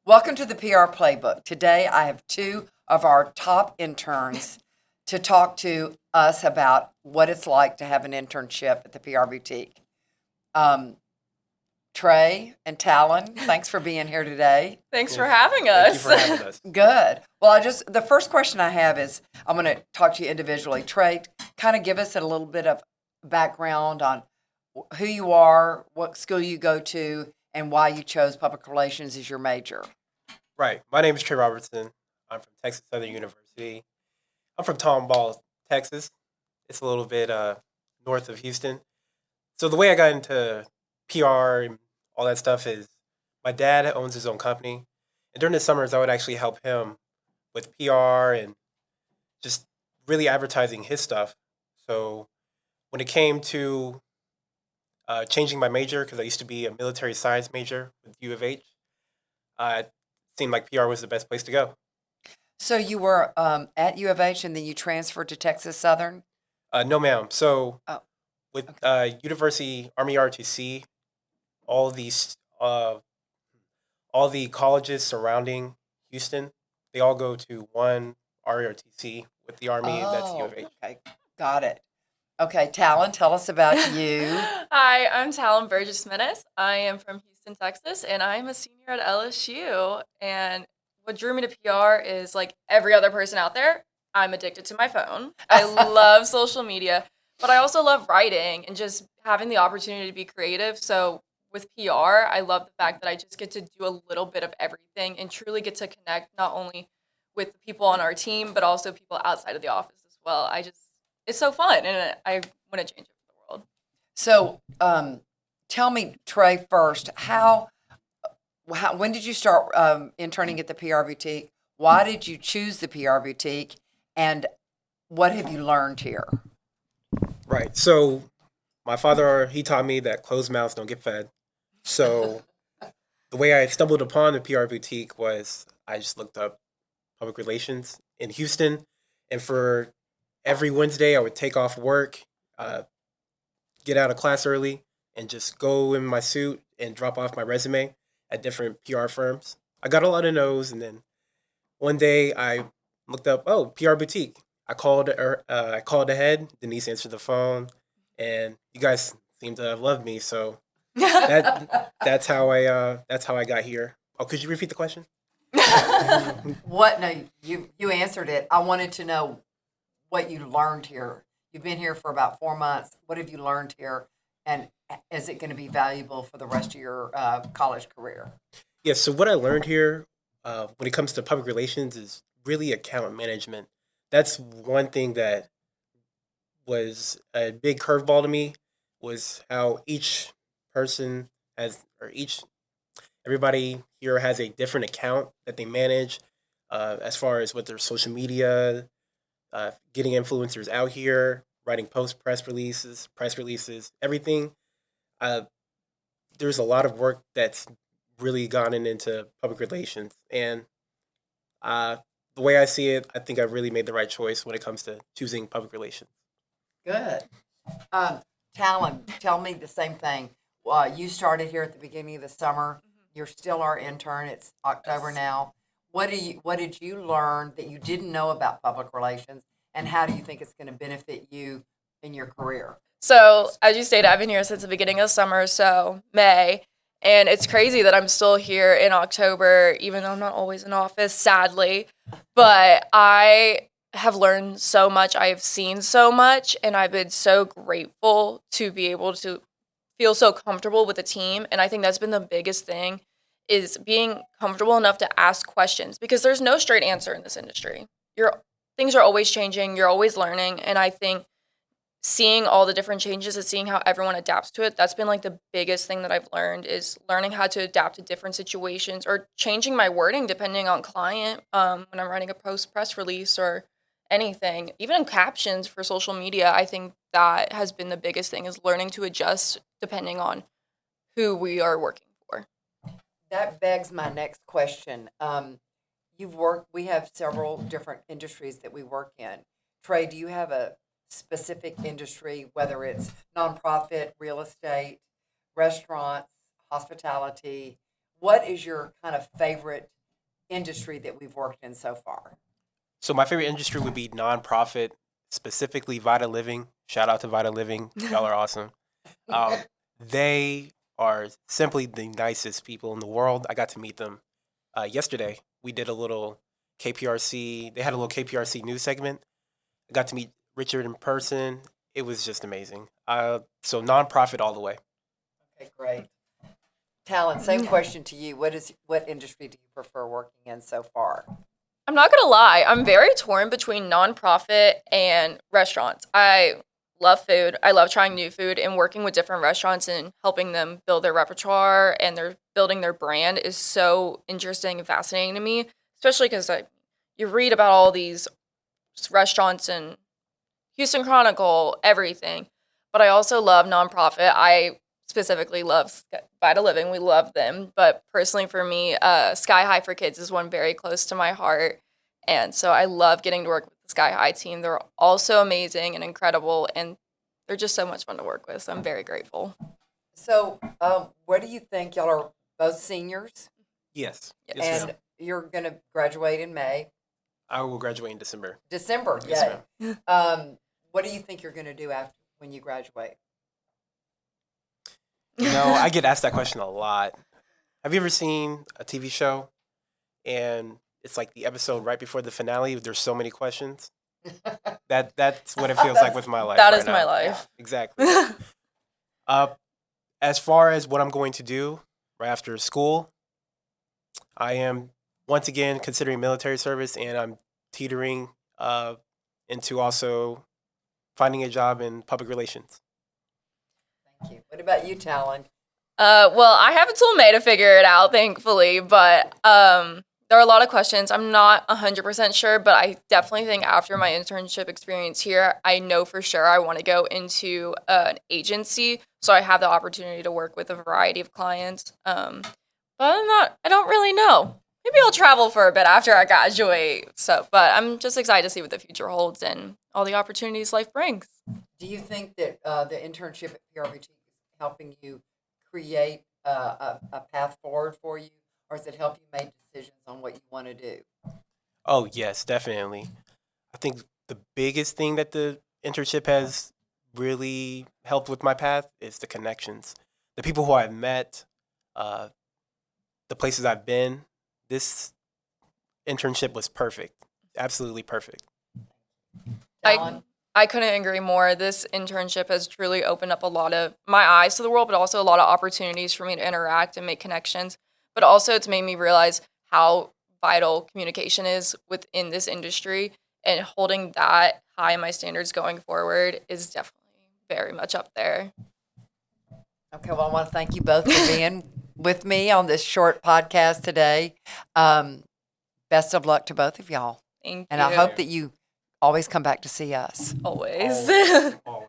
Welcome to the PR Playbook. Today I have two of our top interns to talk to us about what it's like to have an internship at the PR Boutique. Trey and Talyn, thanks for being here today. Thanks for having us. Thank you for having us. Good. Well, the first question I have is I'm going to talk to you individually. Trey, kind of give us a little bit of background on who you are, what school you go to, and why you chose public relations as your major. Right. My name is Trey Robertson. I'm from Texas Southern University. I'm from Tomball, Texas. It's a little bit north of Houston. So the way I got into PR and all that stuff is my dad owns his own company. And during the summers, I would actually help him with PR and just really advertising his stuff. So when it came to changing my major, because I used to be a military science major with U of H, it seemed like PR was the best place to go. So you were at U of H and then you transferred to Texas Southern? No, ma'am. So Oh, with okay. University Army ROTC, all these all the colleges surrounding Houston, they all go to one ROTC with the Army, and that's U of H. Okay. Got it. Okay, Talyn, tell us about you. Hi, I'm Talyn Burgess-Menace. I am from Houston, Texas, and I'm a senior at LSU. And what drew me to PR is like every other person out there, I'm addicted to my phone. I love social media, but I also love writing and just having the opportunity to be creative. So with PR, I love the fact that I just get to do a little bit of everything and truly get to connect not only with the people on our team, but also people outside of the office as well. It's so fun, and I want to change it for the world. So tell me, Trey, first, when did you start interning at the PR Boutique? Why did you choose the PR Boutique? And what have you learned here? Right. So my father, he taught me that closed mouths don't get fed. So the way I stumbled upon the PR Boutique was I just looked up public relations in Houston, and for every Wednesday I would take off work, get out of class early, and just go in my suit and drop off my resume at different PR firms. I got a lot of no's, and then one day I looked up, PR Boutique. I called ahead. Denise answered the phone, and you guys seem to have loved me. So that's how I got here. Oh, could you repeat the question? What? No, you answered it. I wanted to know what you learned here. You've been here for about 4 months. What have you learned here? And is it going to be valuable for the rest of your college career? Yeah, so what I learned here when it comes to public relations is really account management. That's one thing that was a big curveball to me, was how each person has, or everybody here has a different account that they manage, as far as with their social media, getting influencers out here, writing press releases, everything. Uh, there's a lot of work that's really gotten into public relations, and the way I see it, I think I really made the right choice when it comes to choosing public relations. Good. Talyn, tell me the same thing. You started here at the beginning of the summer. You're still our intern. It's October now. What did you learn that you didn't know about public relations, and how do you think it's going to benefit you in your career? So, as you stated, I've been here since the beginning of summer, so May. And it's crazy that I'm still here in October, even though I'm not always in office, sadly. But I have learned so much. I have seen so much, and I've been so grateful to be able to feel so comfortable with the team. And I think that's been the biggest thing, is being comfortable enough to ask questions, because there's no straight answer in this industry. Things are always changing. You're always learning. And I think seeing all the different changes and seeing how everyone adapts to it, that's been like the biggest thing that I've learned, is learning how to adapt to different situations, or changing my wording depending on client, when I'm writing a press release or anything, even in captions for social media. I think that has been the biggest thing, is learning to adjust depending on who we are working for. That begs my next question. We have several different industries that we work in. Trey, do you have a specific industry, whether it's nonprofit, real estate, restaurants, hospitality? what is your kind of favorite industry that we've worked in so far? So my favorite industry would be nonprofit, specifically Vita Living. Shout out to Vita Living. Y'all are awesome. They are simply the nicest people in the world. I got to meet them yesterday. We did a little KPRC. They had a little KPRC news segment. I got to meet Richard in person. It was just amazing. So nonprofit all the way. Okay, great. Talyn, same question to you. What industry do you prefer working in so far? I'm not gonna lie, I'm very torn between nonprofit and restaurants. I love food. I love trying new food, and working with different restaurants and helping them build their repertoire and they're building their brand is so interesting and fascinating to me, especially because you read about all these restaurants and Houston Chronicle, everything. But I also love nonprofit. I specifically love Vita Living. We love them. But personally for me, Sky High for Kids is one very close to my heart. And so I love getting to work with the Sky High team. They're also amazing and incredible, and they're just so much fun to work with. So I'm very grateful. So, what do you think? Y'all are both seniors, Yes. Yes. Yes, and ma'am. you're going to graduate in May. I will graduate in December. December, Yes, yay. What do you think you're going to do after when you graduate? You know, I get asked that question a lot. Have you ever seen a TV show and it's like the episode right before the finale? There's so many questions. That's what it feels like with my life. That right is my now. life. Exactly. As far as what I'm going to do right after school, I am once again considering military service, and I'm teetering into also finding a job in public relations. Thank you. What about you, Talyn? Well, I have until May to figure it out, thankfully, but there are a lot of questions. I'm not 100% sure, but I definitely think after my internship experience here, I know for sure I want to go into an agency, so I have the opportunity to work with a variety of clients. But I don't really know. Maybe I'll travel for a bit after I graduate. But I'm just excited to see what the future holds and all the opportunities life brings. Do you think that the internship at PR Boutique is helping you create a path forward for you, or does it help you make decisions on what you want to do? Oh, yes, definitely. I think the biggest thing that the internship has really helped with my path is the connections. The people who I've met, the places I've been. This internship was perfect. Absolutely perfect. Talyn? I couldn't agree more. This internship has truly opened up a lot of my eyes to the world, but also a lot of opportunities for me to interact and make connections. But also it's made me realize how vital communication is within this industry, and holding that high in my standards going forward is definitely very much up there. Okay, well, I want to thank you both for being with me on this short podcast today. Best of luck to both of y'all. Thank you. And I hope that you always come back to see us. Always. Always.